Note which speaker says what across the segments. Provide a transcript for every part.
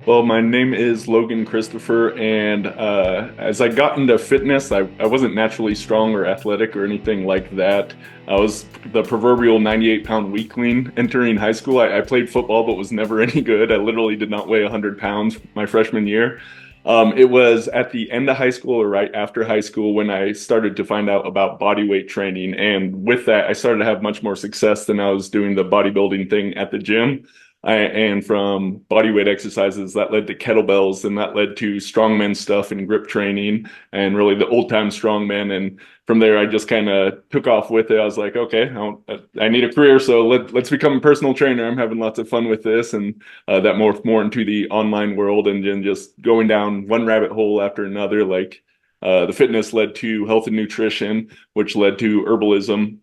Speaker 1: Well, my name is Logan Christopher, and as I got into fitness, I wasn't naturally strong or athletic or anything like that. I was the proverbial 98-pound weakling entering high school. I played football, but was never any good. I literally did not weigh 100 pounds my freshman year. It was at the end of high school or right after high school when I started to find out about body weight training. And with that, I started to have much more success than I was doing the bodybuilding thing at the gym. And from body weight exercises, that led to kettlebells, and that led to strongman stuff and grip training and really the old time strongman. And from there, I just kind of took off with it. I was like, okay, I need a career, so let's become a personal trainer. I'm having lots of fun with this, and that morphed more into the online world, and then just going down one rabbit hole after another. Like the fitness led to health and nutrition, which led to herbalism,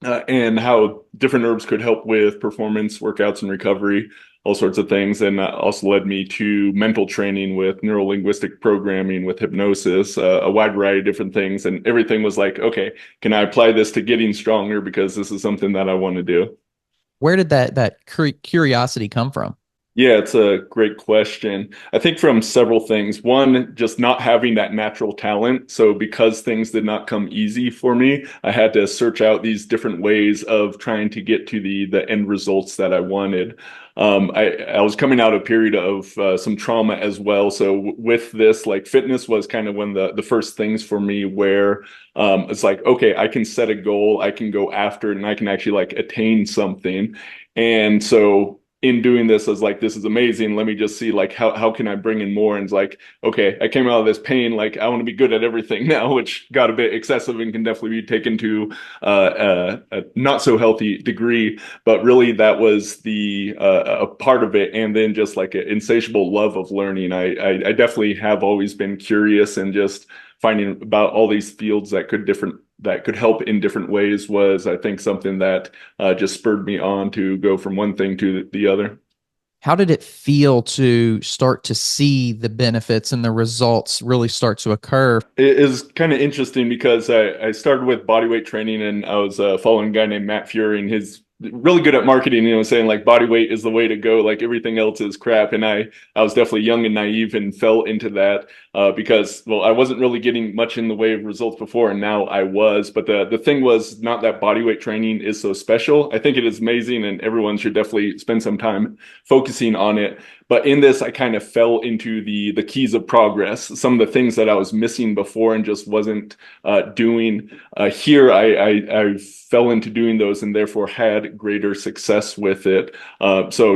Speaker 1: and how different herbs could help with performance, workouts, and recovery, all sorts of things. And that also led me to mental training with neuro-linguistic programming, with hypnosis, a wide variety of different things. And everything was like, okay, can I apply this to getting stronger? Because this is something that I want to do.
Speaker 2: Where did that curiosity come from?
Speaker 1: Yeah, it's a great question. I think from several things. One, just not having that natural talent. So because things did not come easy for me, I had to search out these different ways of trying to get to the end results that I wanted. I was coming out of a period of some trauma as well. So with this, like fitness was kind of one of the first things for me where it's like, okay, I can set a goal, I can go after it, and I can actually like attain something. And so in doing this, I was like, this is amazing. Let me just see like how can I bring in more? And it's like, okay, I came out of this pain, like I want to be good at everything now, which got a bit excessive and can definitely be taken to a not so healthy degree. But really, that was the a part of it. And then just like an insatiable love of learning. I definitely have always been curious, and just finding about all these fields that could help in different ways was, I think, something that just spurred me on to go from one thing to the other.
Speaker 2: How did it feel to start to see the benefits and the results really start to occur?
Speaker 1: It is kind of interesting because I started with bodyweight training, and I was following a guy named Matt Fury, and his really good at marketing, saying like body weight is the way to go, like everything else is crap. And I was definitely young and naive and fell into that because, well, I wasn't really getting much in the way of results before, and now I was. But the thing was not that bodyweight training is so special. I think it is amazing, and everyone should definitely spend some time focusing on it. But in this, I kind of fell into the keys of progress, some of the things that I was missing before and just wasn't doing. Here, I fell into doing those, and therefore had greater success with it. So,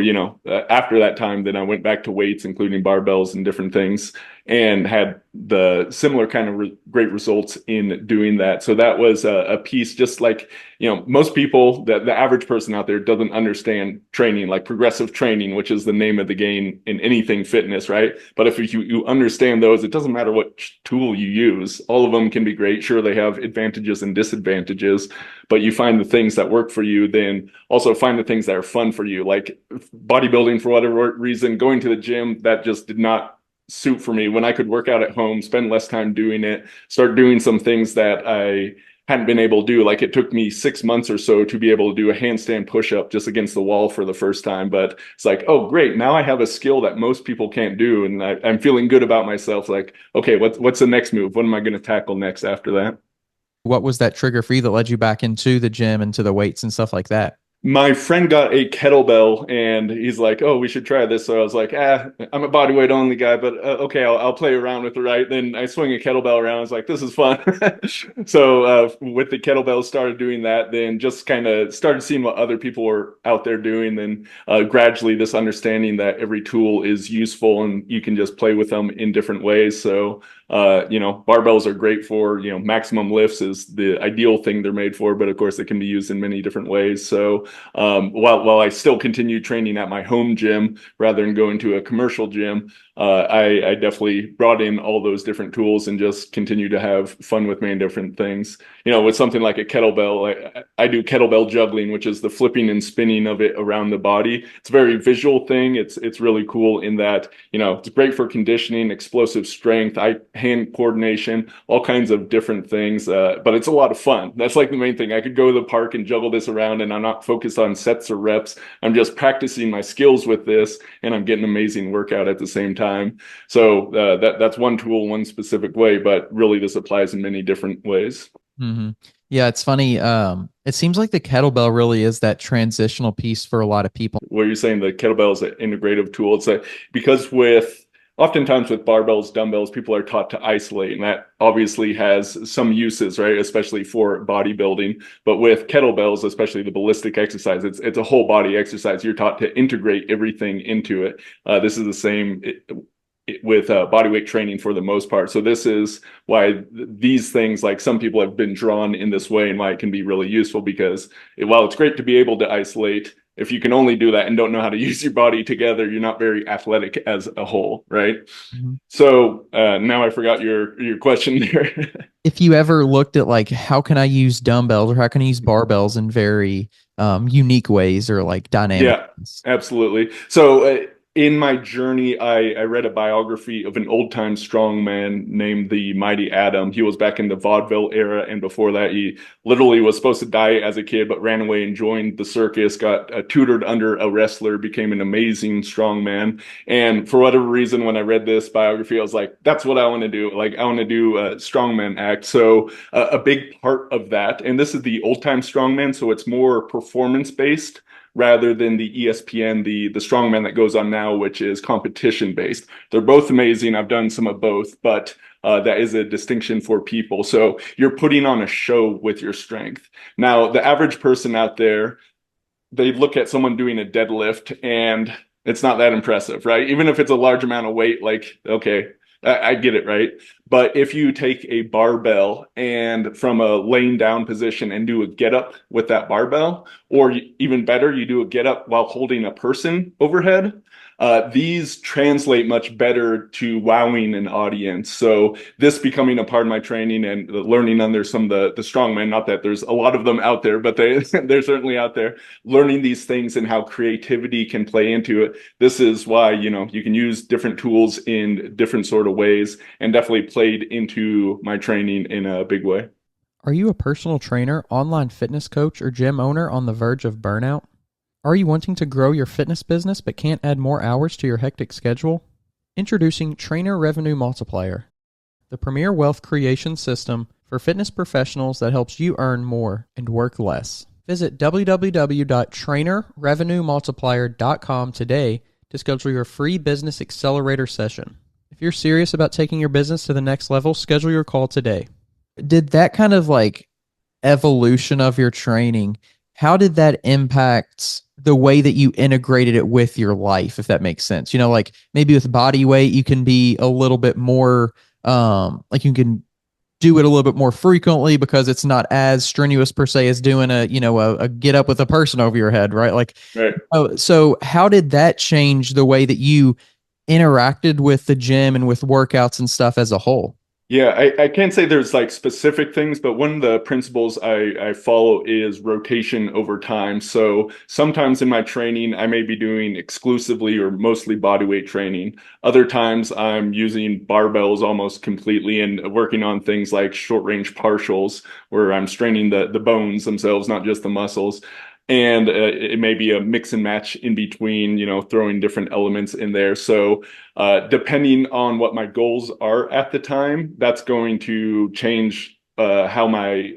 Speaker 1: after that time, then I went back to weights, including barbells and different things, and had the similar kind of great results in doing that. So that was a piece, just like, most people, the average person out there doesn't understand training, like progressive training, which is the name of the game in anything fitness, right? But if you understand those, it doesn't matter what tool you use. All of them can be great. Sure, they have advantages and disadvantages, but you find the things that work for you, then also find the things that are fun for you. Like bodybuilding, for whatever reason, going to the gym, that just did not suit for me. When I could work out at home, spend less time doing it, start doing some things that I hadn't been able to do. Like it took me 6 months or so to be able to do a handstand push-up just against the wall for the first time. But it's like, oh, great. Now I have a skill that most people can't do. And I'm feeling good about myself. Like, okay, what's the next move? What am I going to tackle next after that?
Speaker 2: What was that trigger for you that led you back into the gym and to the weights and stuff like that?
Speaker 1: My friend got a kettlebell, and he's like, "Oh, we should try this." So I was like, I'm a bodyweight only guy, but okay, I'll play around with it, right?" Then I swing a kettlebell around. I was like, "This is fun." So with the kettlebell, started doing that. Then just kind of started seeing what other people were out there doing. Then gradually, this understanding that every tool is useful and you can just play with them in different ways. So barbells are great for, maximum lifts is the ideal thing they're made for, but of course, they can be used in many different ways. So while I still continue training at my home gym rather than going to a commercial gym, I definitely brought in all those different tools and just continue to have fun with many different things. With something like a kettlebell, I do kettlebell juggling, which is the flipping and spinning of it around the body. It's a very visual thing. It's really cool in that, it's great for conditioning, explosive strength, hand coordination, all kinds of different things. But it's a lot of fun. That's like the main thing. I could go to the park and juggle this around, and I'm not focused focused on sets or reps. I'm just practicing my skills with this, and I'm getting amazing workout at the same time. So that's one tool, one specific way, but really this applies in many different ways.
Speaker 2: Hmm. Yeah, it's funny. It seems like the kettlebell really is that transitional piece for a lot of people.
Speaker 1: Where you're saying the kettlebell is an integrative tool, it's like because with oftentimes with barbells, dumbbells, people are taught to isolate, and that obviously has some uses, right? Especially for bodybuilding. But with kettlebells, especially the ballistic exercise, it's a whole body exercise. You're taught to integrate everything into it. This is the same with bodyweight training for the most part. So this is why these things, like some people have been drawn in this way, and why it can be really useful, because while it's great to be able to isolate, if you can only do that and don't know how to use your body together, you're not very athletic as a whole, right?
Speaker 2: Mhm.
Speaker 1: So now I forgot your question there.
Speaker 2: If you ever looked at like how can I use dumbbells or how can I use barbells in very unique ways or like dynamic
Speaker 1: Yeah,
Speaker 2: ways?
Speaker 1: absolutely. So in my journey, I read a biography of an old-time strongman named the Mighty Atom. He was back in the vaudeville era, and before that, he literally was supposed to die as a kid, but ran away and joined the circus, got tutored under a wrestler, became an amazing strongman. And for whatever reason, when I read this biography, I was like, that's what I want to do. Like, I want to do a strongman act. So a big part of that, and this is the old-time strongman, so it's more performance-based rather than the ESPN, the strongman that goes on now, which is competition based. They're both amazing. I've done some of both, but that is a distinction for people. So you're putting on a show with your strength. Now, the average person out there, they look at someone doing a deadlift and it's not that impressive, right? Even if it's a large amount of weight, like, okay, I get it, right? But if you take a barbell and from a laying down position and do a get up with that barbell, or even better, you do a get up while holding a person overhead, these translate much better to wowing an audience. So this becoming a part of my training and learning under some of the strongmen, not that there's a lot of them out there, but they're certainly out there, learning these things and how creativity can play into it. This is why, you can use different tools in different sort of ways, and definitely played into my training in a big way.
Speaker 2: Are you a personal trainer, online fitness coach, or gym owner on the verge of burnout? Are you wanting to grow your fitness business but can't add more hours to your hectic schedule? Introducing Trainer Revenue Multiplier, the premier wealth creation system for fitness professionals that helps you earn more and work less. Visit www.trainerrevenuemultiplier.com today to schedule your free business accelerator session. If you're serious about taking your business to the next level, schedule your call today. Did that kind of like evolution of your training, how did that impact the way that you integrated it with your life, if that makes sense? Like maybe with body weight, you can be a little bit more, like you can do it a little bit more frequently because it's not as strenuous per se as doing a get up with a person over your head, right? Like,
Speaker 1: Right.
Speaker 2: oh, so how did that change the way that you interacted with the gym and with workouts and stuff as a whole?
Speaker 1: Yeah, I can't say there's like specific things, but one of the principles I follow is rotation over time. So sometimes in my training, I may be doing exclusively or mostly bodyweight training. Other times I'm using barbells almost completely and working on things like short range partials where I'm straining the bones themselves, not just the muscles. And it may be a mix and match in between, throwing different elements in there. So depending on what my goals are at the time, that's going to change how my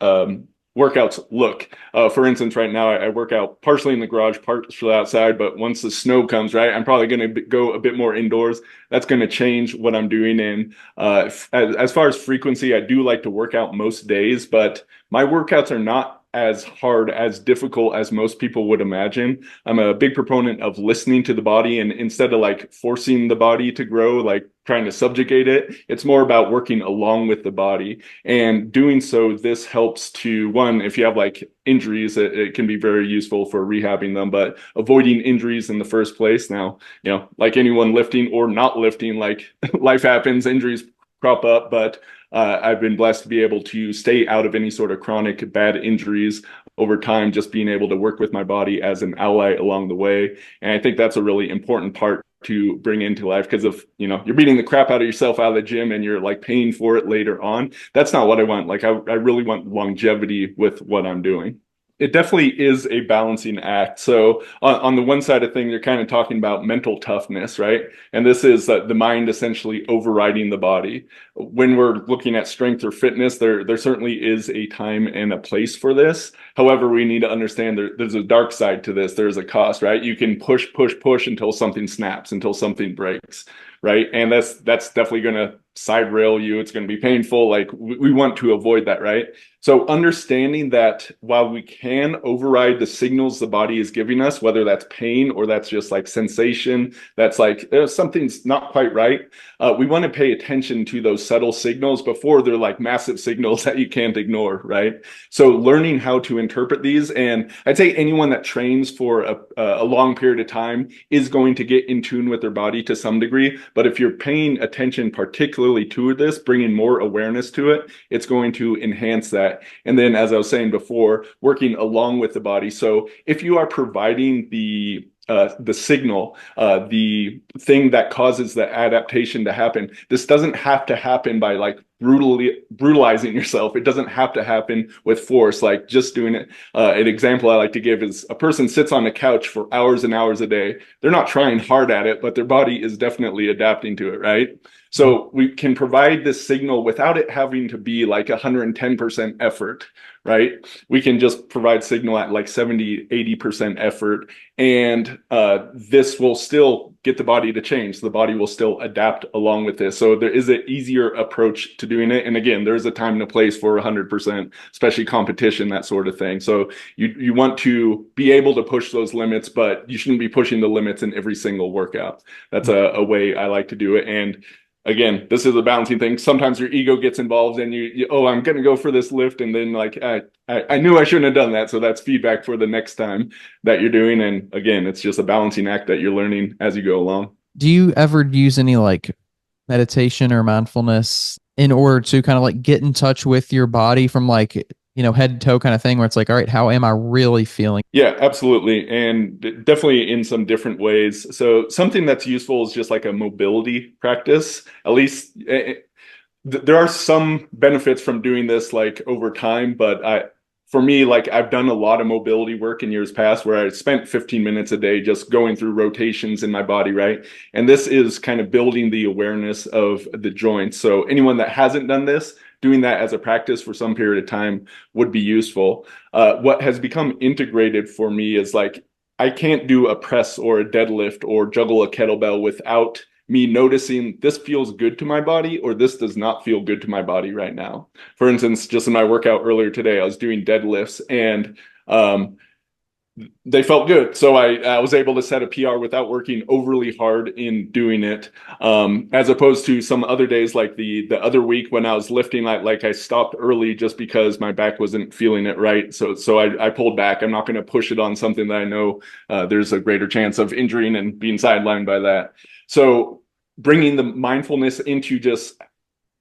Speaker 1: workouts look. For instance, right now I work out partially in the garage, partially outside, but once the snow comes, right, I'm probably going to go a bit more indoors. That's going to change what I'm doing. And as far as frequency, I do like to work out most days, but my workouts are not as hard, as difficult as most people would imagine. I'm a big proponent of listening to the body, and instead of like forcing the body to grow, like trying to subjugate it, it's more about working along with the body. And doing so, this helps to, one, if you have like injuries, it can be very useful for rehabbing them, but avoiding injuries in the first place. Now, like anyone lifting or not lifting, like life happens, injuries crop up, but I've been blessed to be able to stay out of any sort of chronic bad injuries over time, just being able to work with my body as an ally along the way. And I think that's a really important part to bring into life, because if you're beating the crap out of yourself out of the gym and you're like paying for it later on, that's not what I want. Like I really want longevity with what I'm doing. It definitely is a balancing act. So on the one side of thing, you're kind of talking about mental toughness, right? And this is the mind essentially overriding the body. When we're looking at strength or fitness, there certainly is a time and a place for this. However, we need to understand there's a dark side to this. There's a cost, right? You can push, push, push until something snaps, until something breaks, right? And that's definitely going to side rail you. It's going to be painful. Like we want to avoid that, right? So understanding that while we can override the signals the body is giving us, whether that's pain or that's just like sensation, that's like something's not quite right. We want to pay attention to those subtle signals before they're like massive signals that you can't ignore, right? So learning how to interpret these, and I'd say anyone that trains for a long period of time is going to get in tune with their body to some degree. But if you're paying attention particularly to this, bringing more awareness to it, it's going to enhance that. And then, as I was saying before, working along with the body. So if you are providing the signal, the thing that causes the adaptation to happen, this doesn't have to happen by like brutalizing yourself. It doesn't have to happen with force, like just doing it. An example I like to give is a person sits on the couch for hours and hours a day. They're not trying hard at it, but their body is definitely adapting to it, right? So we can provide this signal without it having to be like 110% effort, right? We can just provide signal at like 70, 80% effort. And this will still get the body to change. The body will still adapt along with this. So there is an easier approach to doing it. And again, there's a time and a place for 100%, especially competition, that sort of thing. So you want to be able to push those limits, but you shouldn't be pushing the limits in every single workout. That's a way I like to do it. And again, this is a balancing thing. Sometimes your ego gets involved and you oh, I'm going to go for this lift. And then like, I knew I shouldn't have done that. So that's feedback for the next time that you're doing. And again, it's just a balancing act that you're learning as you go along.
Speaker 2: Do you ever use any like meditation or mindfulness in order to kind of like get in touch with your body from like, head to toe kind of thing where it's like, all right, how am I really feeling?
Speaker 1: Yeah, absolutely. And definitely in some different ways. So something that's useful is just like a mobility practice. At least there are some benefits from doing this like over time, but for me, like I've done a lot of mobility work in years past where I spent 15 minutes a day just going through rotations in my body, right? And this is kind of building the awareness of the joints. So anyone that hasn't done this, doing that as a practice for some period of time would be useful. What has become integrated for me is like, I can't do a press or a deadlift or juggle a kettlebell without me noticing this feels good to my body or this does not feel good to my body right now. For instance, just in my workout earlier today, I was doing deadlifts and they felt good. So I was able to set a PR without working overly hard in doing it. As opposed to some other days, like the other week when I was lifting, like I stopped early just because my back wasn't feeling it right. So I pulled back. I'm not going to push it on something that I know there's a greater chance of injuring and being sidelined by that. So bringing the mindfulness into just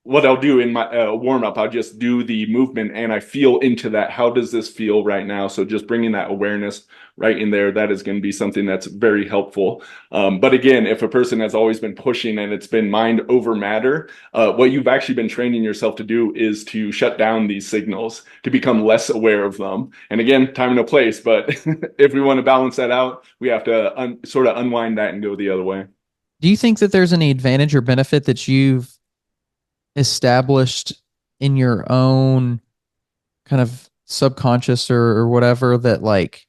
Speaker 1: what I'll do in my warm up, I'll just do the movement and I feel into that. How does this feel right now? So just bringing that awareness right in there, that is going to be something that's very helpful. But again, if a person has always been pushing and it's been mind over matter, what you've actually been training yourself to do is to shut down these signals, to become less aware of them. And again, time and a place. But if we want to balance that out, we have to sort of unwind that and go the other way.
Speaker 2: Do you think that there's any advantage or benefit that you've established in your own kind of subconscious or whatever that like,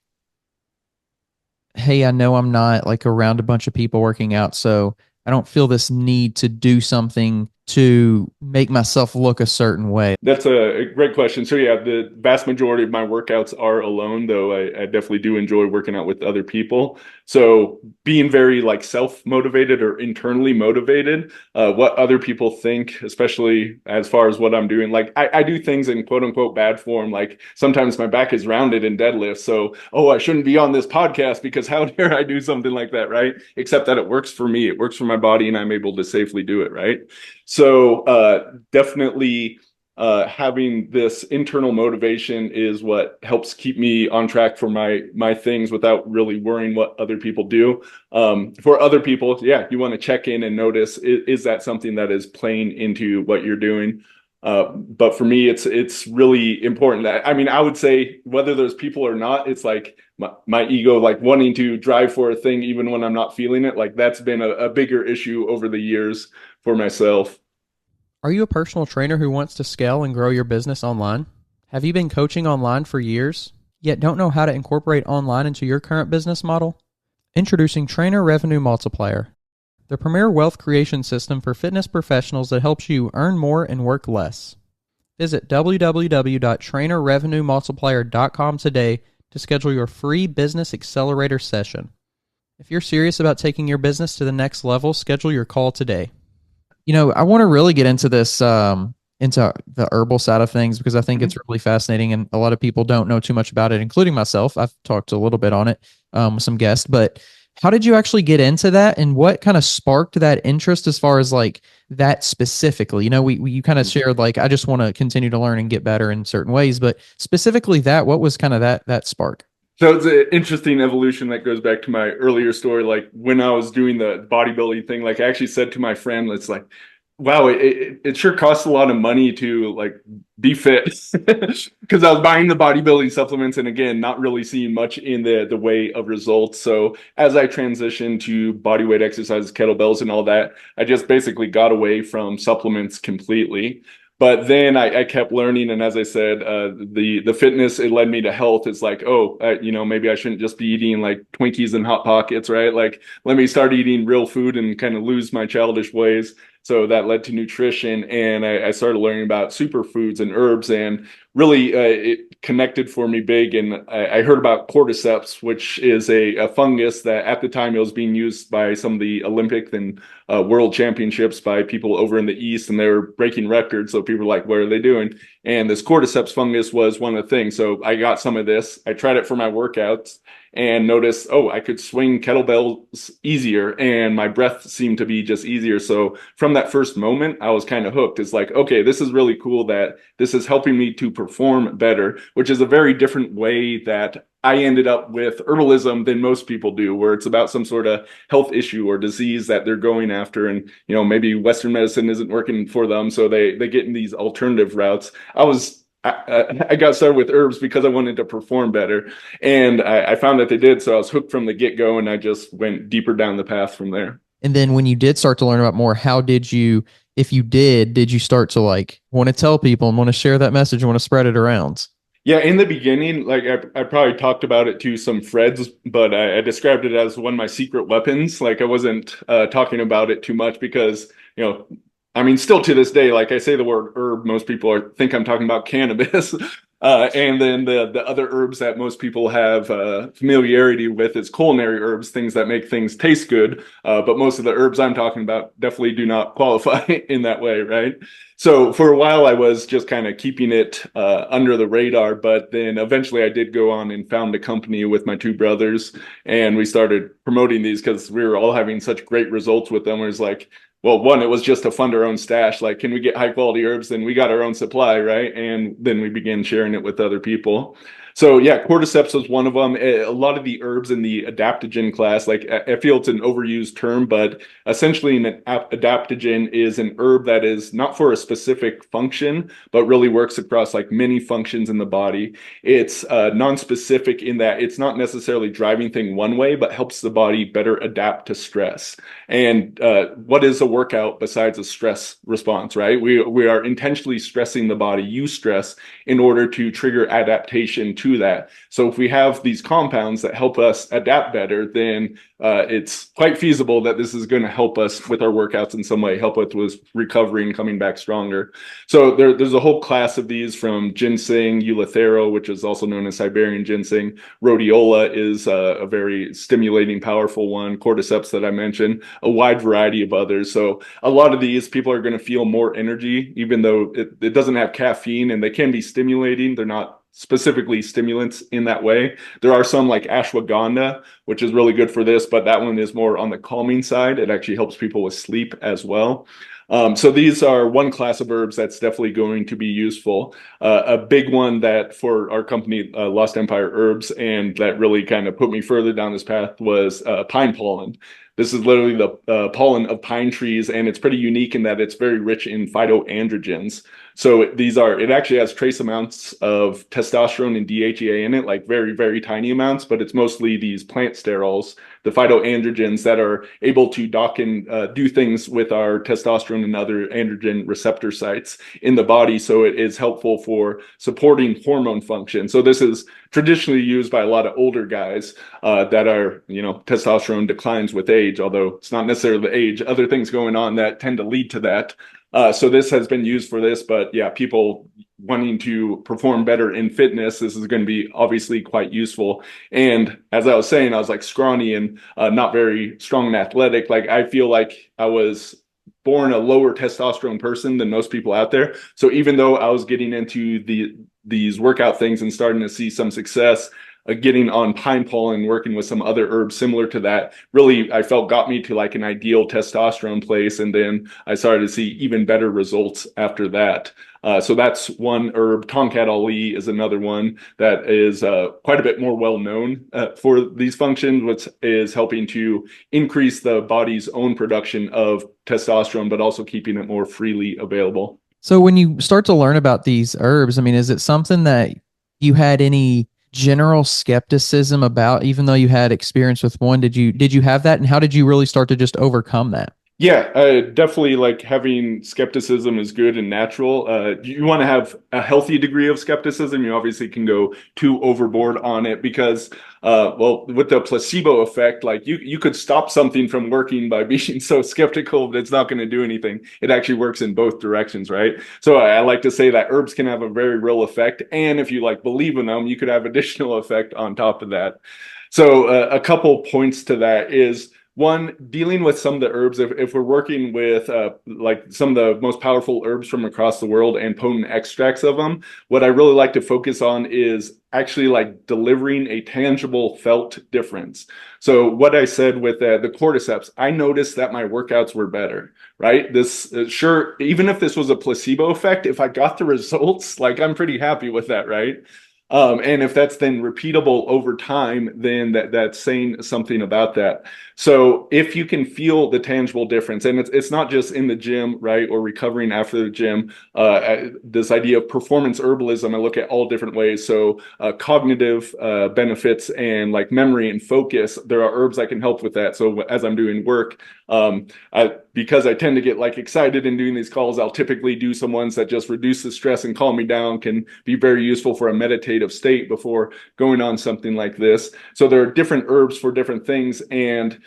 Speaker 2: hey, I know I'm not like around a bunch of people working out, so I don't feel this need to do something to make myself look a certain way?
Speaker 1: That's a great question. So yeah, the vast majority of my workouts are alone, though I definitely do enjoy working out with other people. So being very like self-motivated or internally motivated, what other people think, especially as far as what I'm doing, like I do things in quote unquote bad form. Like sometimes my back is rounded in deadlifts. So, oh, I shouldn't be on this podcast because how dare I do something like that, right? Except that it works for me. It works for my body and I'm able to safely do it, right? So definitely having this internal motivation is what helps keep me on track for my things without really worrying what other people do. For other people, yeah, you want to check in and notice, is that something that is playing into what you're doing? But for me, it's really important. I mean, I would say whether there's people or not, it's like my ego, like wanting to drive for a thing even when I'm not feeling it. Like that's been a bigger issue over the years for myself.
Speaker 2: Are you a personal trainer who wants to scale and grow your business online? Have you been coaching online for years, yet don't know how to incorporate online into your current business model? Introducing Trainer Revenue Multiplier, the premier wealth creation system for fitness professionals that helps you earn more and work less. Visit www.trainerrevenuemultiplier.com today to schedule your free business accelerator session. If you're serious about taking your business to the next level, schedule your call today. I want to really get into this, into the herbal side of things, because I think it's really fascinating and a lot of people don't know too much about it, including myself. I've talked a little bit on it with some guests, but how did you actually get into that, and what kind of sparked that interest as far as like that specifically? You kind of shared like, I just want to continue to learn and get better in certain ways, but specifically that, what was kind of that spark?
Speaker 1: So it's an interesting evolution that goes back to my earlier story. Like when I was doing the bodybuilding thing, like I actually said to my friend, it's like, wow, it sure costs a lot of money to like be fit because I was buying the bodybuilding supplements and again, not really seeing much in the way of results. So as I transitioned to body weight exercises, kettlebells and all that, I just basically got away from supplements completely. But then I kept learning, and as I said, the fitness, it led me to health. It's like, oh, maybe I shouldn't just be eating like Twinkies and Hot Pockets, right? Like, let me start eating real food and kind of lose my childish ways. So that led to nutrition, and I started learning about superfoods and herbs, and really it connected for me big. And I heard about cordyceps, which is a fungus that at the time it was being used by some of the Olympic and world championships by people over in the East, and they were breaking records. So people were like, what are they doing? And this cordyceps fungus was one of the things. So I got some of this. I tried it for my workouts and noticed, oh, I could swing kettlebells easier and my breath seemed to be just easier. So from that first moment, I was kind of hooked. It's like, okay, this is really cool that this is helping me to perform better, which is a very different way that I ended up with herbalism than most people do, where it's about some sort of health issue or disease that they're going after. And, maybe Western medicine isn't working for them. So they get in these alternative routes. I got started with herbs because I wanted to perform better. And I found that they did. So I was hooked from the get go and I just went deeper down the path from there.
Speaker 2: And then when you did start to learn about more, how did you, if you did you start to like want to tell people and want to share that message and want to spread it around?
Speaker 1: Yeah, in the beginning, like I probably talked about it to some friends, but I described it as one of my secret weapons. Like I wasn't talking about it too much because, I mean, still to this day, like I say the word herb, most people think I'm talking about cannabis. And then the other herbs that most people have familiarity with is culinary herbs, things that make things taste good. But most of the herbs I'm talking about definitely do not qualify in that way, right? So for a while, I was just kind of keeping it under the radar. But then eventually I did go on and found a company with my two brothers. And we started promoting these because we were all having such great results with them. It was like, well, one, it was just to fund our own stash. Like, can we get high quality herbs? Then we got our own supply, right? And then we began sharing it with other people. So yeah, cordyceps was one of them. A lot of the herbs in the adaptogen class, like I feel it's an overused term, but essentially an adaptogen is an herb that is not for a specific function, but really works across like many functions in the body. It's non-specific in that it's not necessarily driving thing one way, but helps the body better adapt to stress. And what is a workout besides a stress response, right? We are intentionally stressing the body, use stress in order to trigger adaptation to that. So if we have these compounds that help us adapt better, then it's quite feasible that this is going to help us with our workouts in some way, help us with recovery and coming back stronger. So there's a whole class of these from ginseng, eleuthero, which is also known as Siberian ginseng. Rhodiola is a very stimulating, powerful one. Cordyceps that I mentioned, a wide variety of others. So a lot of these people are going to feel more energy, even though it doesn't have caffeine, and they can be stimulating. They're not specifically stimulants in that way. There are some like ashwagandha, which is really good for this, but that one is more on the calming side. It actually helps people with sleep as well. So these are one class of herbs that's definitely going to be useful. A big one that for our company, Lost Empire Herbs, and that really kind of put me further down this path was pine pollen. This is literally the pollen of pine trees, and it's pretty unique in that it's very rich in phytoandrogens. So it actually has trace amounts of testosterone and DHEA in it, like very, very tiny amounts, but it's mostly these plant sterols, the phytoandrogens that are able to dock and do things with our testosterone and other androgen receptor sites in the body. So it is helpful for supporting hormone function. So this is traditionally used by a lot of older guys that are, testosterone declines with age, although it's not necessarily the age, other things going on that tend to lead to that. So this has been used for this, but yeah, people wanting to perform better in fitness, this is going to be obviously quite useful. And as I was saying, I was like scrawny and not very strong and athletic. Like I feel like I was born a lower testosterone person than most people out there. So even though I was getting into these workout things and starting to see some success, getting on pine pollen, working with some other herbs similar to that, really I felt got me to like an ideal testosterone place. And then I started to see even better results after that. So that's one herb. Tongkat Ali is another one that is quite a bit more well known for these functions, which is helping to increase the body's own production of testosterone, but also keeping it more freely available.
Speaker 2: So when you start to learn about these herbs, I mean, is it something that you had any general skepticism about, even though you had experience with one? Did you have that, and how did you really start to just overcome that?
Speaker 1: Yeah, definitely like having skepticism is good and natural. You want to have a healthy degree of skepticism. You obviously can go too overboard on it because, well, with the placebo effect, like you could stop something from working by being so skeptical that it's not going to do anything. It actually works in both directions, right? So I like to say that herbs can have a very real effect. And if you like believe in them, you could have additional effect on top of that. So a couple points to that is, one, dealing with some of the herbs, if we're working with like some of the most powerful herbs from across the world and potent extracts of them, what I really like to focus on is actually like delivering a tangible felt difference. So what I said with the cordyceps, I noticed that my workouts were better, right? This sure, even if this was a placebo effect, if I got the results, like I'm pretty happy with that, right? And if that's then repeatable over time, then that's saying something about that. So if you can feel the tangible difference, and it's not just in the gym, right, or recovering after the gym, this idea of performance herbalism, I look at all different ways. So cognitive benefits and like memory and focus, there are herbs that can help with that. So as I'm doing work, because I tend to get like excited in doing these calls, I'll typically do some ones that just reduce the stress and calm me down, can be very useful for a meditative state before going on something like this. So there are different herbs for different things. And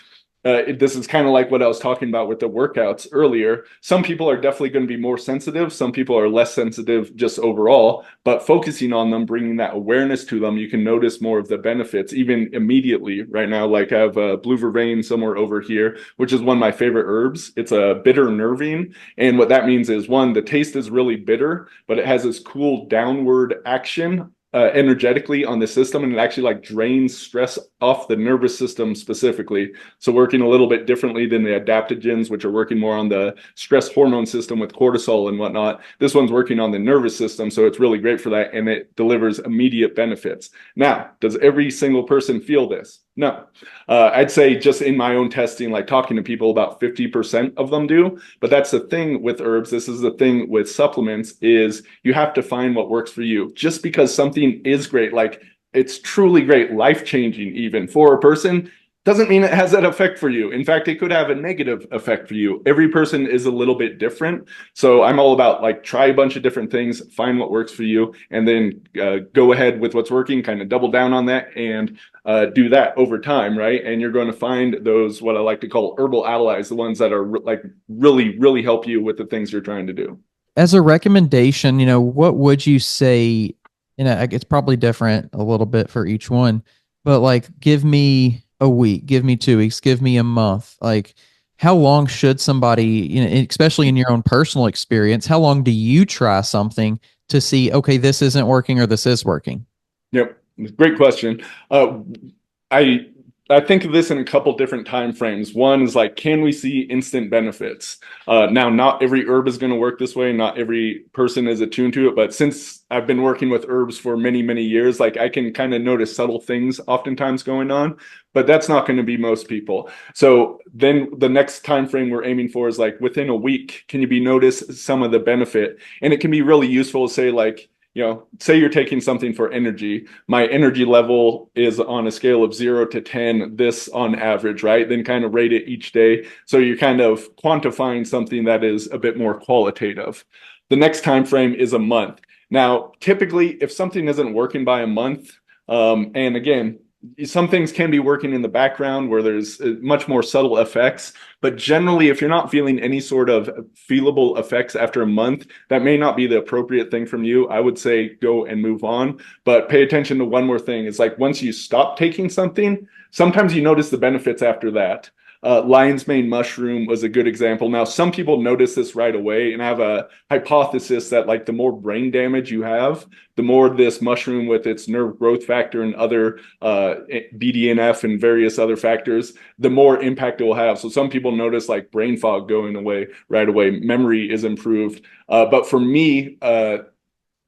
Speaker 1: this is kind of like what I was talking about with the workouts earlier. Some people are definitely going to be more sensitive. Some people are less sensitive just overall, but focusing on them, bringing that awareness to them, you can notice more of the benefits even immediately. Right now, like I have blue vervain somewhere over here, which is one of my favorite herbs. It's a bitter nervine. And what that means is, one, the taste is really bitter, but it has this cool downward action energetically on the system, and it actually like drains stress off the nervous system specifically. So working a little bit differently than the adaptogens, which are working more on the stress hormone system with cortisol and whatnot. This one's working on the nervous system, so it's really great for that, and it delivers immediate benefits. Now, does every single person feel this? No. I'd say just in my own testing, like talking to people, about 50% of them do. But that's the thing with herbs. This is the thing with supplements, is you have to find what works for you. Just because something is great, like it's truly great, life-changing even for a person, doesn't mean it has that effect for you. In fact, it could have a negative effect for you. Every person is a little bit different. So I'm all about like try a bunch of different things, find what works for you, and then go ahead with what's working, kind of double down on that and do that over time, right? And you're going to find those, what I like to call herbal allies, the ones that are like really, really help you with the things you're trying to do.
Speaker 2: As a recommendation, what would you say? It's probably different a little bit for each one, but like, give me a week, give me 2 weeks, give me a month. Like, how long should somebody, especially in your own personal experience, how long do you try something to see, okay, this isn't working or this is working?
Speaker 1: Yep. Great question. I I think of this in a couple different time frames. One is like, can we see instant benefits? Now, not every herb is going to work this way. Not every person is attuned to it. But since I've been working with herbs for many, many years, like I can kind of notice subtle things oftentimes going on. But that's not going to be most people. So then the next time frame we're aiming for is like within a week, can you be notice some of the benefit? And it can be really useful to say like, say you're taking something for energy. My energy level is on a scale of 0 to 10, this on average, right? Then kind of rate it each day. So you're kind of quantifying something that is a bit more qualitative. The next time frame is a month. Now, typically, if something isn't working by a month, and again, some things can be working in the background where there's much more subtle effects, but generally, if you're not feeling any sort of feelable effects after a month, that may not be the appropriate thing from you. I would say go and move on, but pay attention to one more thing. It's like once you stop taking something, sometimes you notice the benefits after that. Lion's mane mushroom was a good example. Now, some people notice this right away, and I have a hypothesis that like the more brain damage you have, the more this mushroom with its nerve growth factor and other BDNF and various other factors, the more impact it will have. So some people notice like brain fog going away right away. Memory is improved. But for me,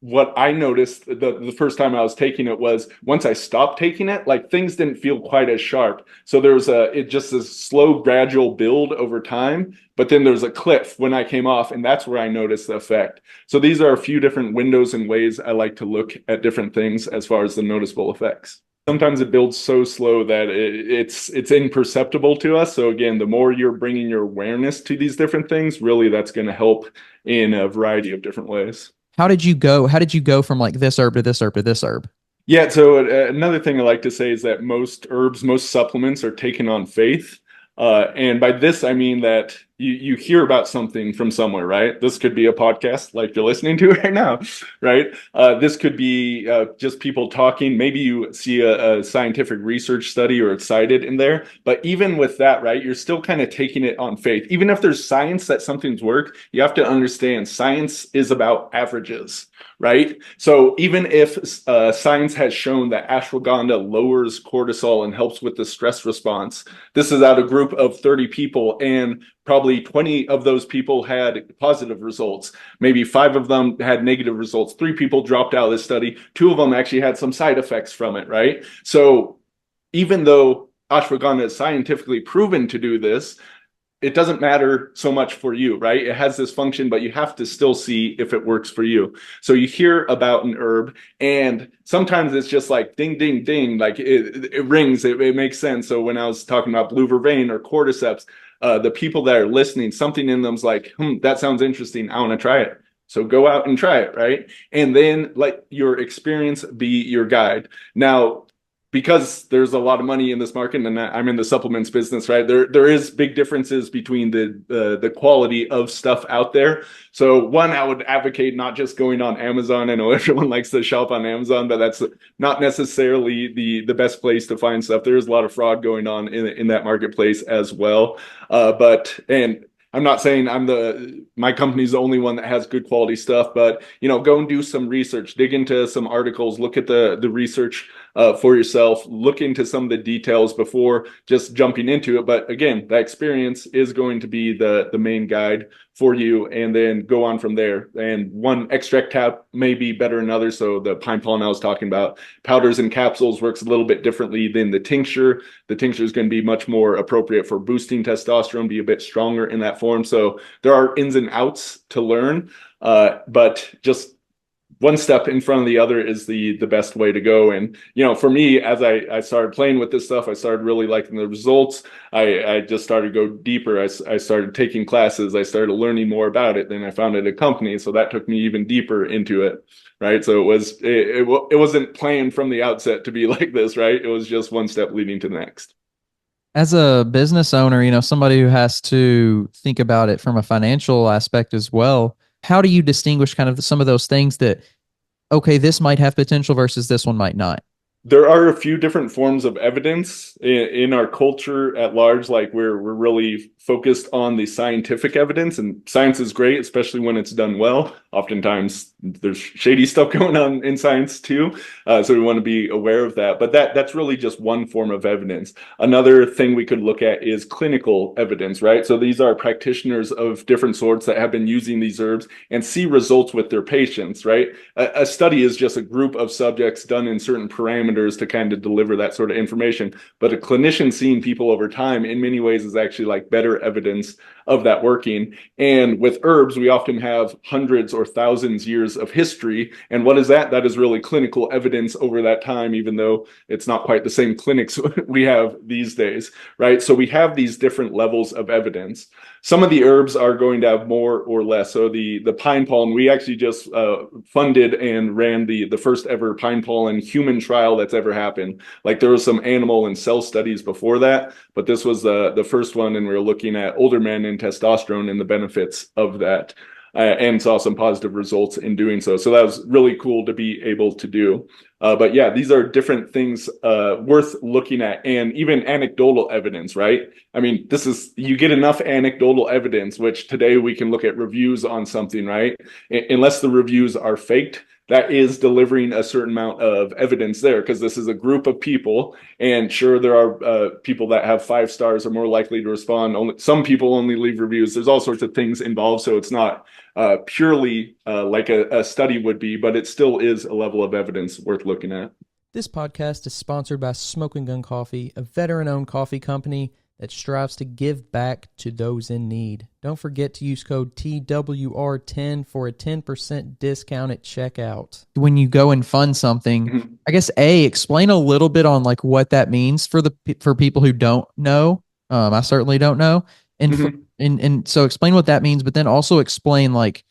Speaker 1: what I noticed the first time I was taking it was once I stopped taking it, like things didn't feel quite as sharp. So there was it just a slow, gradual build over time. But then there's a cliff when I came off, and that's where I noticed the effect. So these are a few different windows and ways I like to look at different things as far as the noticeable effects. Sometimes it builds so slow that it's imperceptible to us. So again, the more you're bringing your awareness to these different things, really that's going to help in a variety of different ways.
Speaker 2: How did you go? How did you go from like this herb to this herb to this herb?
Speaker 1: Yeah, so another thing I like to say is that most herbs, most supplements are taken on faith. And by this, I mean that you hear about something from somewhere, right? This could be a podcast like you're listening to right now, right? This could be just people talking. Maybe you see a scientific research study or it's cited in there. But even with that, right, you're still kind of taking it on faith. Even if there's science that something's work, you have to understand science is about averages, right? So even if science has shown that ashwagandha lowers cortisol and helps with the stress response, this is out of a group of 30 people, and probably 20 of those people had positive results. Maybe 5 of them had negative results. 3 people dropped out of this study. 2 of them actually had some side effects from it, right? So even though ashwagandha is scientifically proven to do this, it doesn't matter so much for you, right? It has this function, but you have to still see if it works for you. So you hear about an herb, and sometimes it's just like ding, ding, ding, like it rings, it makes sense. So when I was talking about blue vervain or cordyceps, the people that are listening, something in them's like, that sounds interesting. I want to try it. So go out and try it, right? And then let your experience be your guide. Now, because there's a lot of money in this market, and I'm in the supplements business, right? There is big differences between the quality of stuff out there. So one, I would advocate not just going on Amazon. I know everyone likes to shop on Amazon, but that's not necessarily the best place to find stuff. There's a lot of fraud going on in that marketplace as well. And I'm not saying my company's the only one that has good quality stuff, but go and do some research, dig into some articles, look at the research for yourself, look into some of the details before just jumping into it. But again, that experience is going to be the main guide for you, and then go on from there. And one extract tab may be better than others. So the pine pollen I was talking about, powders and capsules works a little bit differently than the tincture. The tincture is going to be much more appropriate for boosting testosterone, be a bit stronger in that form. So there are ins and outs to learn, but just one step in front of the other is the best way to go. And for me, as I started playing with this stuff, I started really liking the results. I just started to go deeper. I started taking classes. I started learning more about it. Then I founded a company, so that took me even deeper into it, right? So it wasn't planned from the outset to be like this, right? It was just one step leading to the next.
Speaker 2: As a business owner, somebody who has to think about it from a financial aspect as well, how do you distinguish kind of some of those things that, okay, this might have potential versus this one might not?
Speaker 1: There are a few different forms of evidence in our culture at large. Like we're really focused on the scientific evidence, and science is great, especially when it's done well. Oftentimes, there's shady stuff going on in science too, so we want to be aware of that. But that's really just one form of evidence. Another thing we could look at is clinical evidence, right? So these are practitioners of different sorts that have been using these herbs and see results with their patients, right? A study is just a group of subjects done in certain parameters to kind of deliver that sort of information. But a clinician seeing people over time in many ways is actually like better evidence of that working. And with herbs, we often have hundreds or thousands years of history. And what is that? That is really clinical evidence over that time, even though it's not quite the same clinics we have these days, right? So we have these different levels of evidence. Some of the herbs are going to have more or less. So the pine pollen, we actually just funded and ran the first ever pine pollen human trial that's ever happened. Like there was some animal and cell studies before that, but this was the first one, and we were looking at older men and testosterone and the benefits of that. And saw some positive results in doing so. So that was really cool to be able to do. But yeah, these are different things worth looking at, and even anecdotal evidence, right? I mean, you get enough anecdotal evidence, which today we can look at reviews on something, right? Unless the reviews are faked, that is delivering a certain amount of evidence there, because this is a group of people, and sure, there are people that have 5 stars are more likely to respond. Only some people only leave reviews. There's all sorts of things involved, so it's not purely like a study would be, but it still is a level of evidence worth looking at.
Speaker 2: This podcast is sponsored by Smoking Gun Coffee, a veteran-owned coffee company that strives to give back to those in need. Don't forget to use code TWR10 for a 10% discount at checkout. When you go and fund something, I guess explain a little bit on like what that means for people who don't know. I certainly don't know, and so explain what that means, but then also explain like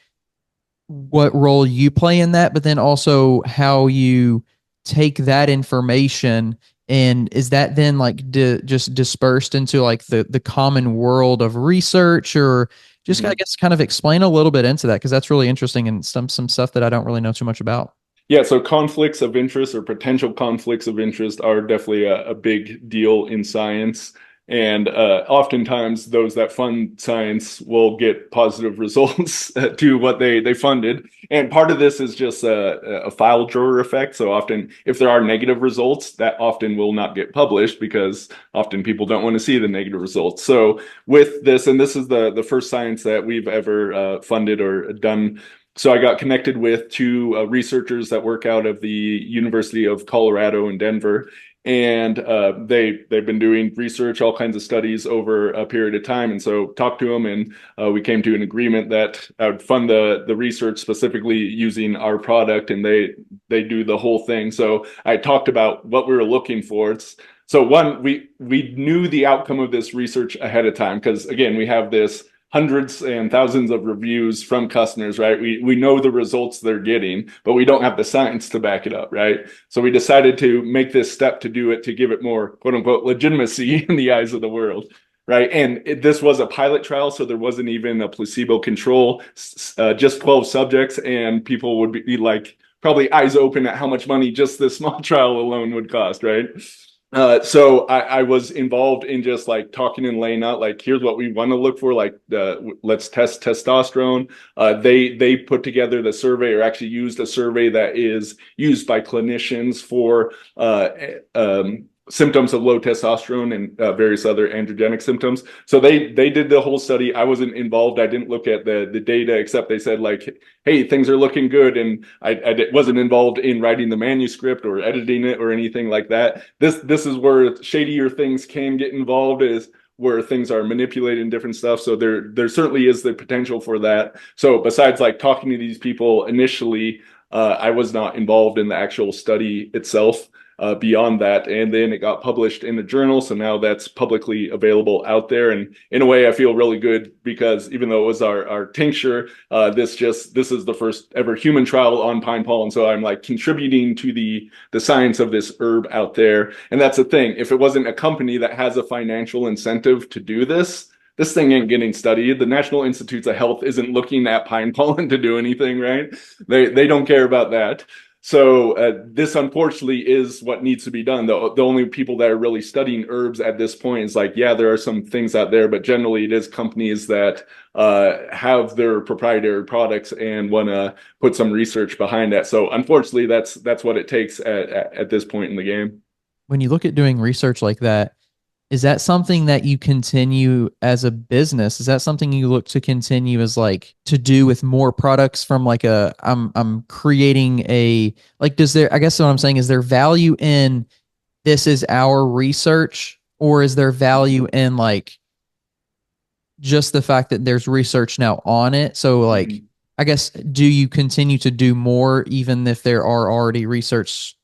Speaker 2: what role you play in that, but then also how you take that information, and is that then like just dispersed into like the common world of research, or just I guess kind of explain a little bit into that, because that's really interesting and some stuff that I don't really know too much about.
Speaker 1: Yeah, so conflicts of interest or potential conflicts of interest are definitely a big deal in science. And oftentimes those that fund science will get positive results to what they funded. And part of this is just a file drawer effect. So often if there are negative results, that often will not get published because often people don't want to see the negative results. So with this, and this is the first science that we've ever funded or done. So I got connected with 2 researchers that work out of the University of Colorado in Denver. And they've been doing research, all kinds of studies over a period of time. And so talked to them, and we came to an agreement that I would fund the research specifically using our product, and they do the whole thing. So I talked about what we were looking for. So one, we knew the outcome of this research ahead of time, because again, we have this hundreds and thousands of reviews from customers, right? We know the results they're getting, but we don't have the science to back it up, right? So we decided to make this step to do it, to give it more quote unquote legitimacy in the eyes of the world, right? And this was a pilot trial, so there wasn't even a placebo control, just 12 subjects, and people would be like probably eyes open at how much money just this small trial alone would cost, right? So I was involved in just like talking and laying out like, here's what we want to look for, like let's test testosterone. They put together the survey, or actually used a survey that is used by clinicians for symptoms of low testosterone and various other androgenic symptoms. So they did the whole study. I wasn't involved. I didn't look at the data, except they said like, hey, things are looking good. And I wasn't involved in writing the manuscript or editing it or anything like that. This is where shadier things can get involved, is where things are manipulated and different stuff. So there certainly is the potential for that. So besides like talking to these people initially, I was not involved in the actual study itself. Beyond that, and then it got published in a journal, so now that's publicly available out there. And in a way I feel really good, because even though it was our tincture, this is the first ever human trial on pine pollen, so I'm like contributing to the science of this herb out there. And that's the thing, if it wasn't a company that has a financial incentive to do this thing ain't getting studied. The National Institutes of Health isn't looking at pine pollen to do anything, right? They don't care about that. So this unfortunately is what needs to be done. The only people that are really studying herbs at this point is like, yeah, there are some things out there, but generally it is companies that have their proprietary products and want to put some research behind that. So unfortunately, that's what it takes at this point in the game.
Speaker 2: When you look at doing research like that, is that something that you continue as a business? Is that something you look to continue as like to do with more products from like a I'm creating a like does there I guess what I'm saying is there value in this is our research or is there value in like just the fact that there's research now on it? So like
Speaker 1: Mhm.
Speaker 2: I guess do you continue to do more even if there are already research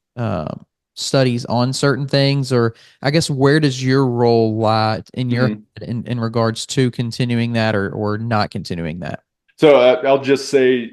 Speaker 2: studies on certain things, or I guess where does your role lie in your
Speaker 1: Mhm.
Speaker 2: head in regards to continuing that or not continuing that?
Speaker 1: So I'll just say,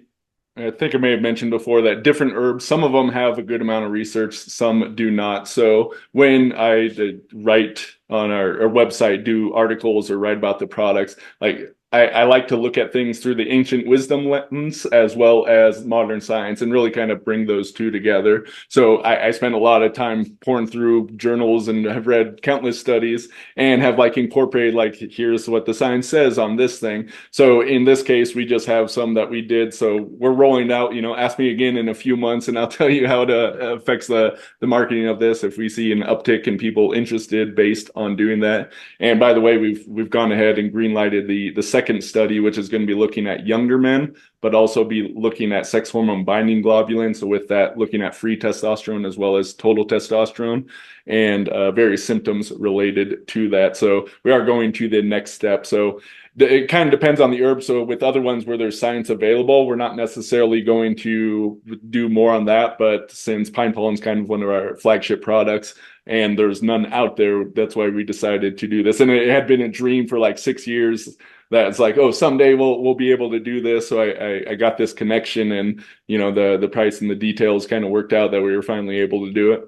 Speaker 1: I think I may have mentioned before that different herbs, some of them have a good amount of research, some do not. So when I write on our website, do articles or write about the products, like I like to look at things through the ancient wisdom lens as well as modern science and really kind of bring those two together. So I spend a lot of time pouring through journals and have read countless studies and have like incorporated like here's what the science says on this thing. So in this case, we just have some that we did. So we're rolling out, ask me again in a few months and I'll tell you how it affects the marketing of this if we see an uptick in people interested based on doing that. And by the way, we've gone ahead and green lighted the second study, which is going to be looking at younger men, but also be looking at sex hormone binding globulin. So with that, looking at free testosterone as well as total testosterone and various symptoms related to that. So we are going to the next step. So it kind of depends on the herb. So with other ones where there's science available, we're not necessarily going to do more on that. But since pine pollen is kind of one of our flagship products and there's none out there, that's why we decided to do this. And it had been a dream for like 6 years that it's like, oh, someday we'll be able to do this. So I got this connection and the price and the details kind of worked out that we were finally able to do it.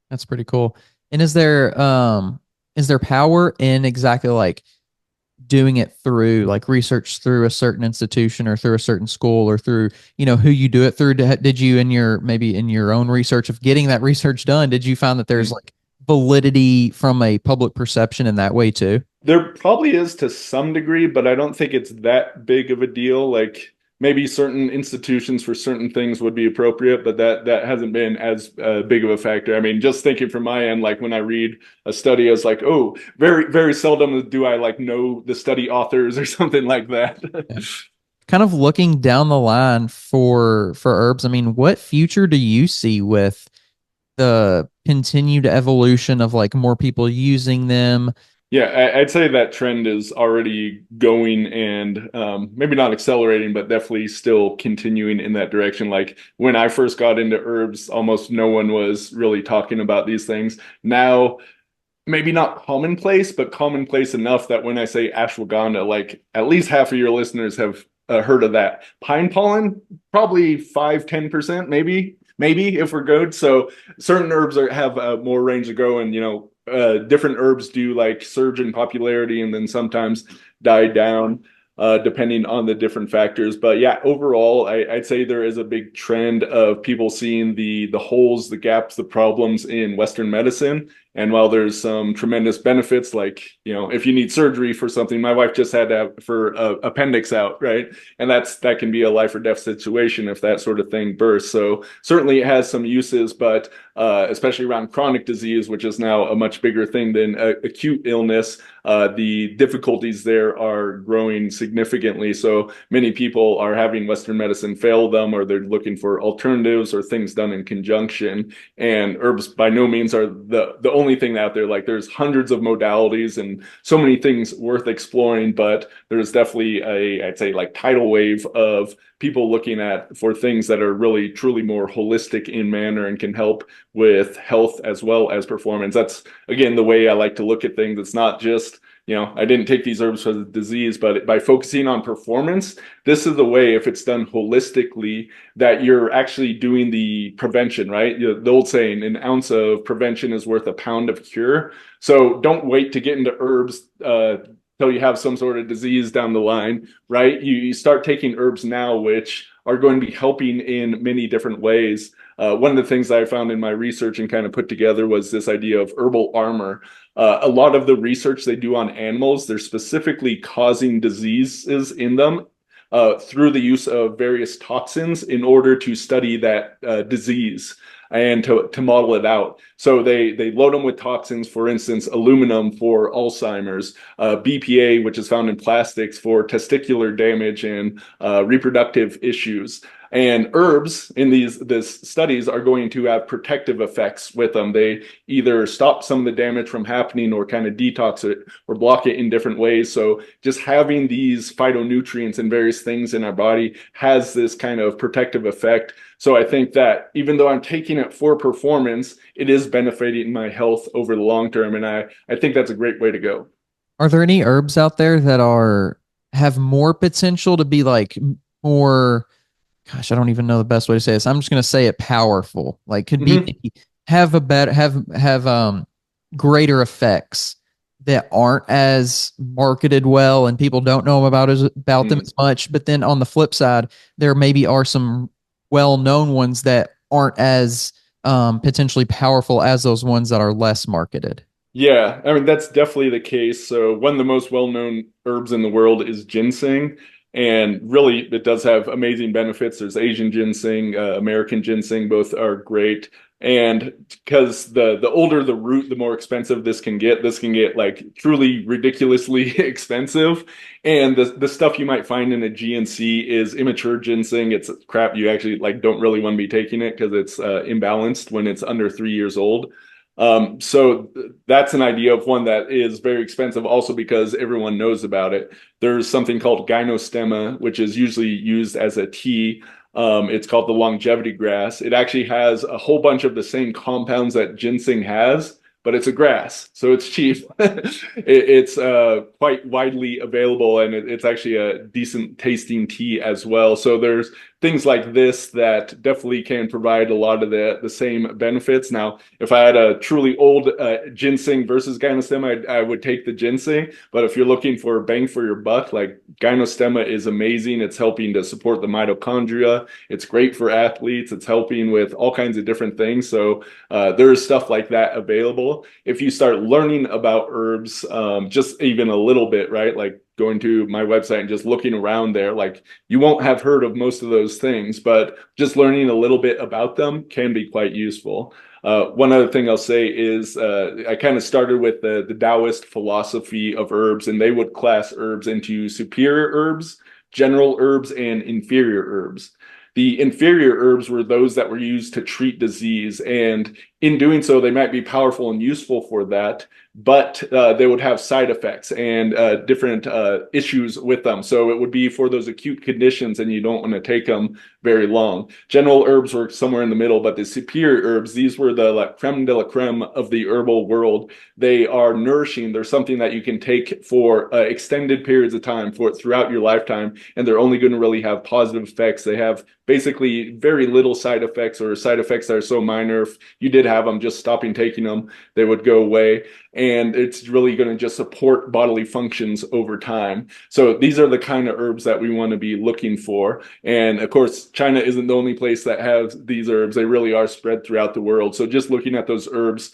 Speaker 2: That's pretty cool. And is there power in exactly like doing it through like research through a certain institution or through a certain school or through who you do it through? Did you in your maybe in your own research of getting that research done, did you find that there's like validity from a public perception in that way too?
Speaker 1: There probably is to some degree, but I don't think it's that big of a deal. Like maybe certain institutions for certain things would be appropriate, but that hasn't been as big of a factor. I mean, just thinking from my end, like when I read a study, I was like, oh, very, very seldom do I like know the study authors or something like that.
Speaker 2: Yeah. Kind of looking down the line for herbs, I mean, what future do you see with the continued evolution of like more people using them?
Speaker 1: Yeah, I'd say that trend is already going and maybe not accelerating, but definitely still continuing in that direction. Like when I first got into herbs, almost no one was really talking about these things. Now, maybe not commonplace, but commonplace enough that when I say ashwagandha, like at least half of your listeners have heard of that. Pine pollen, probably 5-10%, maybe if we're good. So certain herbs have more range to go, and different herbs do like surge in popularity and then sometimes die down. Depending on the different factors. But yeah, overall, I'd say there is a big trend of people seeing the holes, the gaps, the problems in Western medicine. And while there's some tremendous benefits, like, if you need surgery for something, my wife just had to have for appendix out, right? And that can be a life or death situation if that sort of thing bursts. So certainly it has some uses, but especially around chronic disease, which is now a much bigger thing than acute illness, the difficulties there are growing significantly. So many people are having Western medicine fail them, or they're looking for alternatives or things done in conjunction. And herbs by no means are the only thing out there. Like there's hundreds of modalities and so many things worth exploring, but there's definitely I'd say like tidal wave of people looking at for things that are really truly more holistic in manner and can help with health as well as performance. That's again the way I like to look at things. It's not just I didn't take these herbs for the disease, but by focusing on performance, this is the way, if it's done holistically, that you're actually doing the prevention, right? The old saying, an ounce of prevention is worth a pound of cure. So don't wait to get into herbs till you have some sort of disease down the line, right? You start taking herbs now, which are going to be helping in many different ways. One of the things I found in my research and kind of put together was this idea of herbal armor. A lot of the research they do on animals, they're specifically causing diseases in them through the use of various toxins in order to study that disease and to model it out. So they load them with toxins, for instance, aluminum for Alzheimer's, BPA, which is found in plastics for testicular damage and reproductive issues. And herbs in this studies are going to have protective effects with them. They either stop some of the damage from happening or kind of detox it or block it in different ways. So just having these phytonutrients and various things in our body has this kind of protective effect. So I think that even though I'm taking it for performance, it is benefiting my health over the long term. And I think that's a great way to go.
Speaker 2: Are there any herbs out there that have more potential to be like more, gosh, I don't even know the best way to say this. I'm just going to say it powerful. Like could be have a better have greater effects that aren't as marketed well and people don't know about them as much. But then on the flip side, there maybe are some well-known ones that aren't as potentially powerful as those ones that are less marketed.
Speaker 1: Yeah, I mean, that's definitely the case. So, one of the most well-known herbs in the world is ginseng. And really, it does have amazing benefits. There's Asian ginseng, American ginseng, both are great. And because the older the root, the more expensive this can get. This can get like truly ridiculously expensive. And the stuff you might find in a GNC is immature ginseng. It's crap you actually like don't really want to be taking it because it's imbalanced when it's under 3 years old. So that's an idea of one that is very expensive also because everyone knows about it. There's something called gynostemma, which is usually used as a tea. It's called the longevity grass. It actually has a whole bunch of the same compounds that ginseng has, but it's a grass, so it's cheap. It's quite widely available, and it's actually a decent tasting tea as well. So there's things like this that definitely can provide a lot of the same benefits. Now, if I had a truly old ginseng versus gynostemma, I would take the ginseng. But if you're looking for bang for your buck, like gynostemma is amazing. It's helping to support the mitochondria. It's great for athletes. It's helping with all kinds of different things. So there's stuff like that available. If you start learning about herbs, just even a little bit, right? Like going to my website and just looking around there, like you won't have heard of most of those things, but just learning a little bit about them can be quite useful. One other thing I'll say is I kind of started with the Taoist philosophy of herbs, and they would class herbs into superior herbs, general herbs, and inferior herbs. The inferior herbs were those that were used to treat disease, and in doing so, they might be powerful and useful for that, but they would have side effects and different issues with them. So it would be for those acute conditions, and you don't want to take them very long. General herbs were somewhere in the middle, but the superior herbs, these were the la creme de la creme of the herbal world. They are nourishing. They're something that you can take for extended periods of time for throughout your lifetime, and they're only going to really have positive effects. They have basically very little side effects or side effects that are so minor. If you did have them, just stopping taking them, they would go away. And it's really going to just support bodily functions over time. So these are the kind of herbs that we want to be looking for. And of course, China isn't the only place that has these herbs. They really are spread throughout the world. So just looking at those herbs,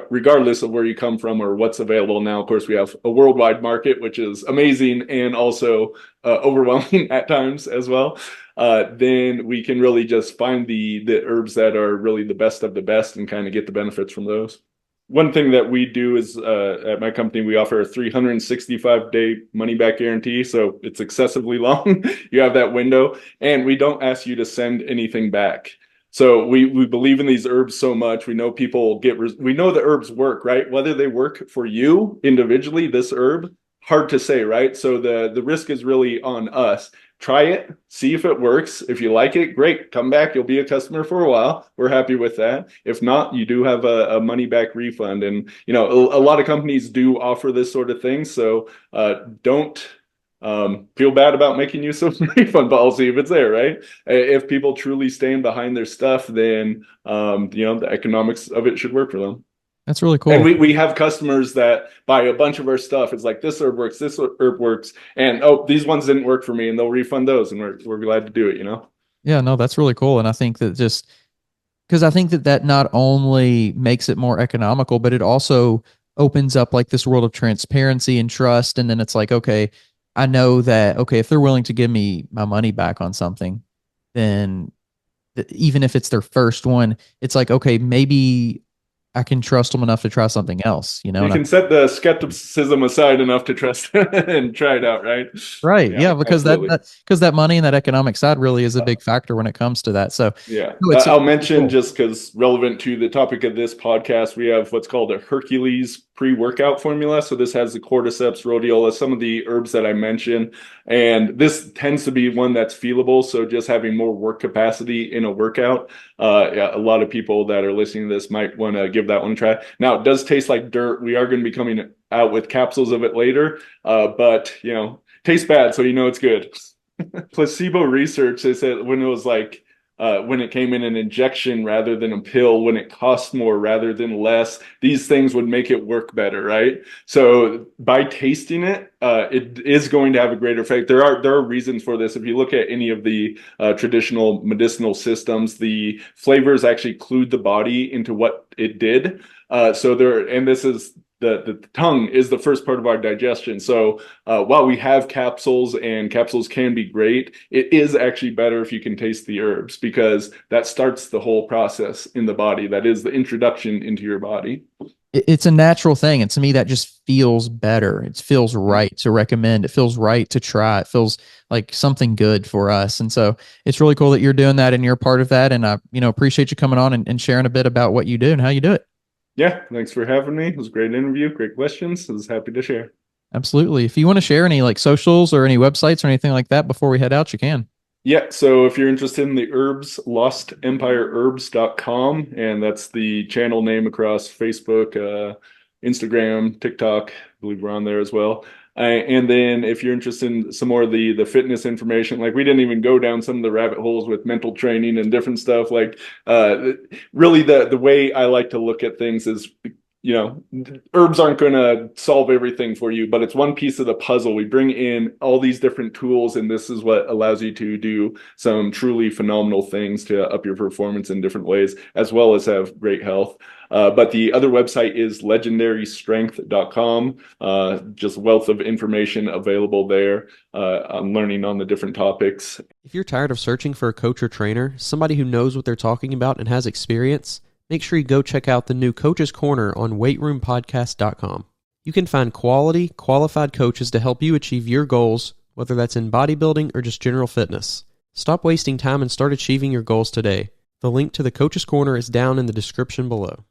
Speaker 1: regardless of where you come from or what's available now, of course, we have a worldwide market, which is amazing and also overwhelming at times as well. Then we can really just find the herbs that are really the best of the best and kind of get the benefits from those. One thing that we do is at my company, we offer a 365-day money-back guarantee. So it's excessively long. You have that window, and we don't ask you to send anything back. So we believe in these herbs so much. We know people we know the herbs work, right? Whether they work for you individually, this herb, hard to say, right? So the risk is really on us. Try it, see if it works. If you like it, great. Come back. You'll be a customer for a while. We're happy with that. If not, you do have a money back refund. And, you know, a lot of companies do offer this sort of thing. So don't feel bad about making use of refund policy if it's there, right? If people truly stand behind their stuff, then, you know, the economics of it should work for them.
Speaker 2: That's really cool.
Speaker 1: And we have customers that buy a bunch of our stuff. It's like, this herb works, this herb works. And, oh, these ones didn't work for me. And they'll refund those. And we're glad to do it, you know?
Speaker 2: Yeah, no, that's really cool. And I think that just because I think that not only makes it more economical, but it also opens up like this world of transparency and trust. And then it's like, okay, I know that, okay, if they're willing to give me my money back on something, then even if it's their first one, it's like, okay, maybe I can trust them enough to try something else, you know?
Speaker 1: You
Speaker 2: And I,
Speaker 1: can set the skepticism aside enough to trust and try it out, right?
Speaker 2: right.
Speaker 1: Yeah,
Speaker 2: Yeah. Because
Speaker 1: absolutely.
Speaker 2: because that money and that economic side really is a big factor when it comes to that. So
Speaker 1: Yeah,
Speaker 2: no, it's
Speaker 1: I'll
Speaker 2: really
Speaker 1: mention
Speaker 2: cool.
Speaker 1: just because relevant to the topic of this podcast, we have what's called a Hercules pre-workout formula. So this has the cordyceps, rhodiola, some of the herbs that I mentioned, and this tends to be one that's feelable. So just having more work capacity in a workout, yeah, a lot of people that are listening to this might want to give that one a try. Now, it does taste like dirt. We are going to be coming out with capsules of it later, but tastes bad, so it's good. Placebo research, they said when it was like when it came in an injection rather than a pill, when it cost more rather than less, these things would make it work better, right? So by tasting it, it is going to have a greater effect. There are reasons for this. If you look at any of the traditional medicinal systems, the flavors actually clued the body into what it did. And this is the tongue is the first part of our digestion. So while we have capsules and capsules can be great, it is actually better if you can taste the herbs because that starts the whole process in the body. That is the introduction into your body.
Speaker 2: It's a natural thing. And to me, that just feels better. It feels right to recommend. It feels right to try. It feels like something good for us. And so it's really cool that you're doing that and you're a part of that. And I, appreciate you coming on and sharing a bit about what you do and how you do it.
Speaker 1: Yeah, thanks for having me. It was a great interview, great questions. I was happy to share.
Speaker 2: Absolutely. If you want to share any like socials or any websites or anything like that before we head out, you can.
Speaker 1: Yeah, so if you're interested in the herbs, lostempireherbs.com, and that's the channel name across Facebook, Instagram, TikTok. I believe we're on there as well. And then if you're interested in some more of the fitness information, like we didn't even go down some of the rabbit holes with mental training and different stuff. Like really the way I like to look at things is herbs aren't going to solve everything for you, but it's one piece of the puzzle. We bring in all these different tools, and this is what allows you to do some truly phenomenal things to up your performance in different ways, as well as have great health. But the other website is legendarystrength.com. Just wealth of information available there on learning on the different topics.
Speaker 3: If you're tired of searching for a coach or trainer, somebody who knows what they're talking about and has experience, make sure you go check out the new Coach's Corner on weightroompodcast.com. You can find quality, qualified coaches to help you achieve your goals, whether that's in bodybuilding or just general fitness. Stop wasting time and start achieving your goals today. The link to the Coach's Corner is down in the description below.